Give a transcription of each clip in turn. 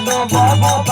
Thank you.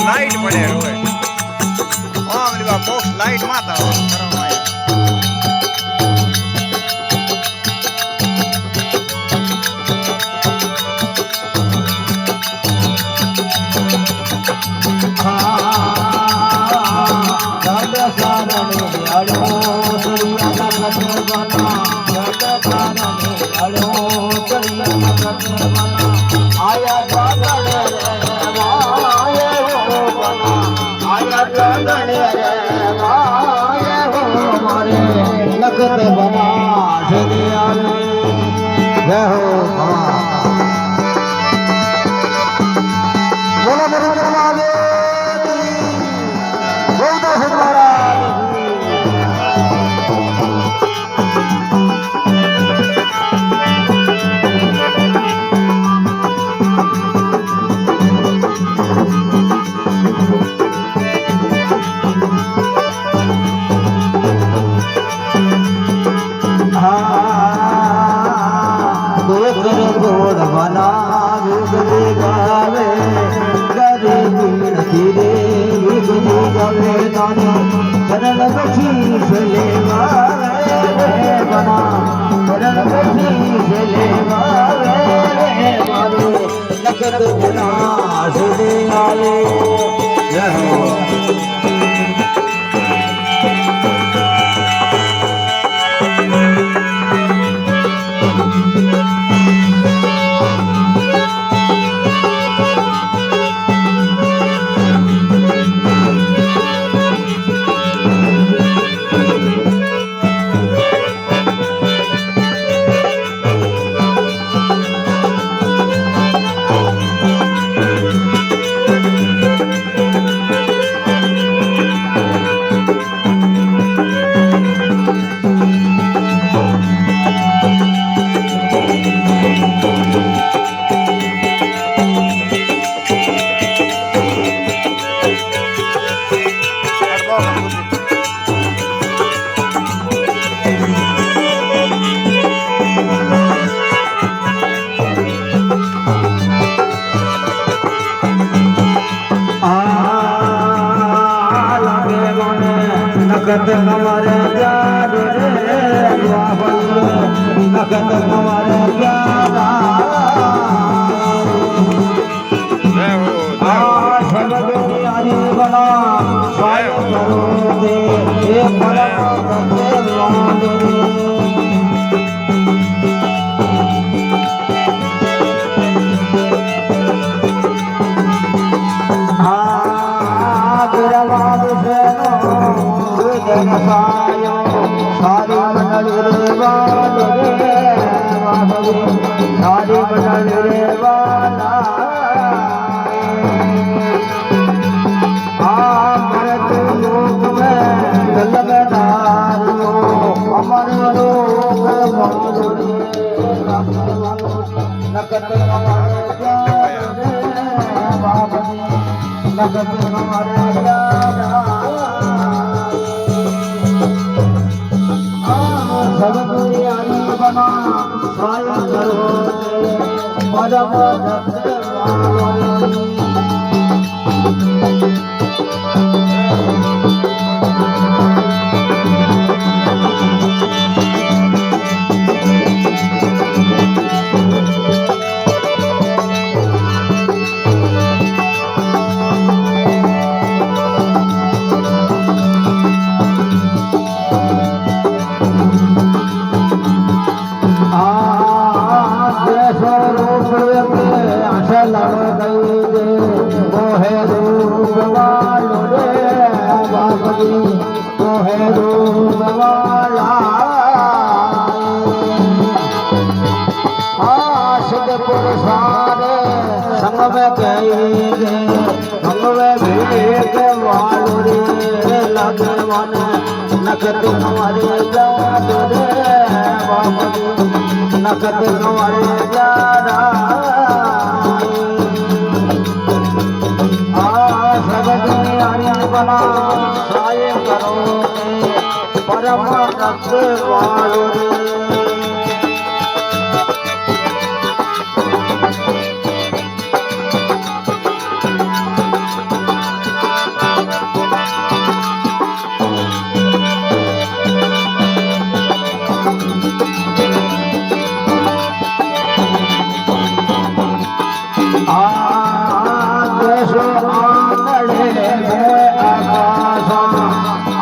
Light પડે Roy post light માતા नगत बना जय हो बोलो नरेंद्र महादेव बहुत गोड़ बना गावे गरीबी धीरे गवे दाना चरण बखी ले बना चरण बखी ले मारो नगद बना से आए नगत हमारे प्यार नगत हमारे प्यार सब दुनियारी बना करो दे सारी मंडली रे वाला सारी मंडली रे वाला भरत लोक में गलबदारियो अमर लोक नगत हमारे नगत हमारे सब दुनियारी बना साया करो परम सारे संग में कही संग में भेद वालो रे लगे मन नखत हमारे जात रे बाबा नखत हमारे जारा जगत में हरियन बना साय करो परम रक्त वालो रे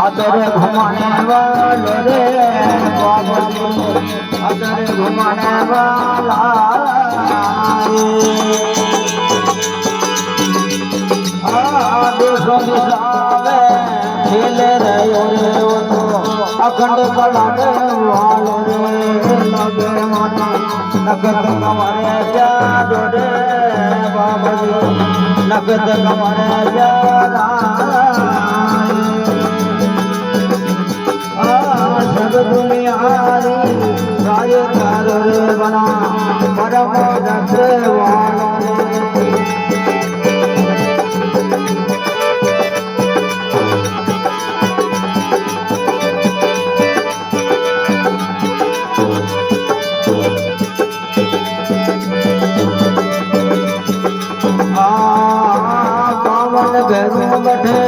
अदर घुमाने वाले रे बाबा अदर घुमाने वाला देशों दिशावे खेल रहे रे वो तो अखंड कलाने वाले रे लगे माना नगद कमारे जादो रे बाबा नगद कमारे जारा दुनिया राय कर बना परम रक्त वाला कावन घर बैठे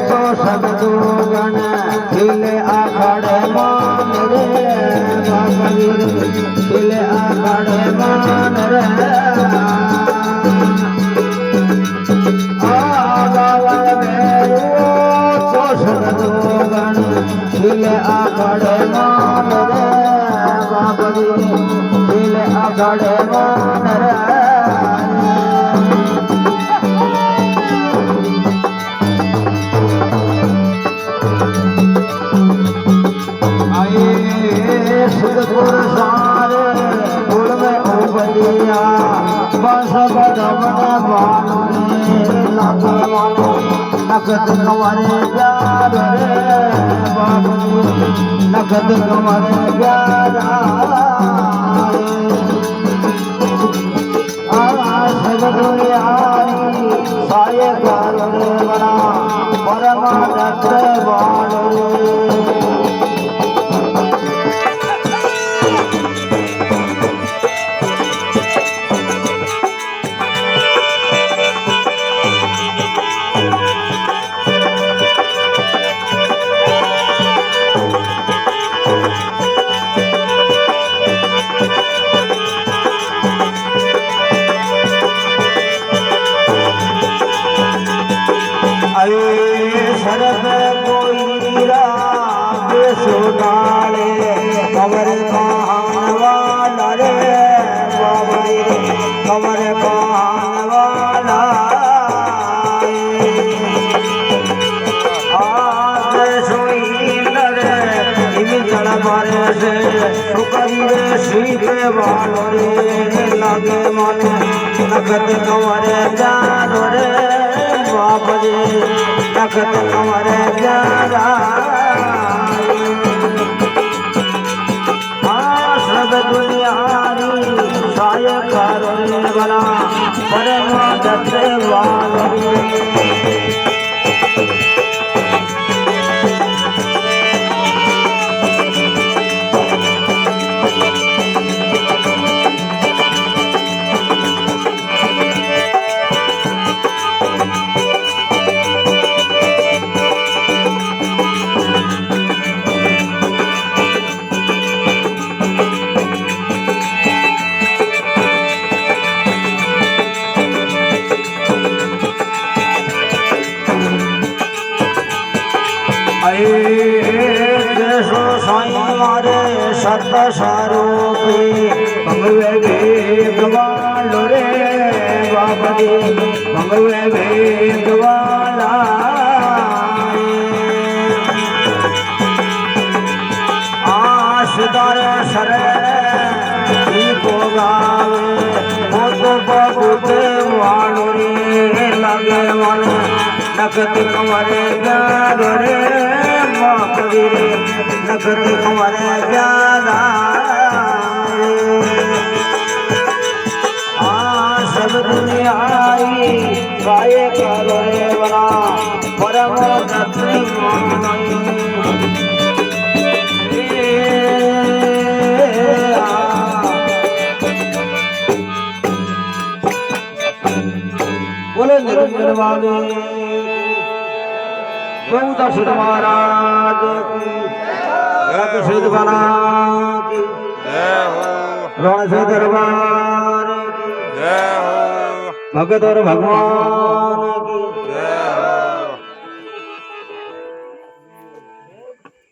तो सब दुगन खिले आखड़े मान रे बाबा खिले आखड़े मान रे कावन भेरू तो सब दुगन खिले आखड़े मान रे बाबा खिले आखड़े मान रे सुरपुर सारे फूल में उबलिया बस बदमन बानो लगे मानो नगद कमरे प्यार रे बाबू नगद कमरे प्यारा सब दुनिया साय कर बना परम रक्त वालो सरब कोई राग सुनाले कमर कान वाला रे बाबा कमर कान वाला सोई नरे चढ़ मारे से सुकरी सीख वालो रे लगे मन नगद कमरे जानो रे बाबा नगद कमरे जारा सब दुनिया साय करो बना परम दत्त वालो सत स्वरूपी मंगवे वेगवालो रे बाबा मंगवे वेगवाला आसदार सरे को गावे बहुत बहुत वाला લાગે મને નખત કમરે જાદો રે કબીર નખત કમરે જાદા આ સબ દુનિયાઈ ગાય કરો રે વના પરમ દત્રી બોલો નિરંજન વાલે ગૌદાસ મહારાજ સિદ્ધ મહારાજ જય હો રણ દરબાર જય હો ભગત ભગવાન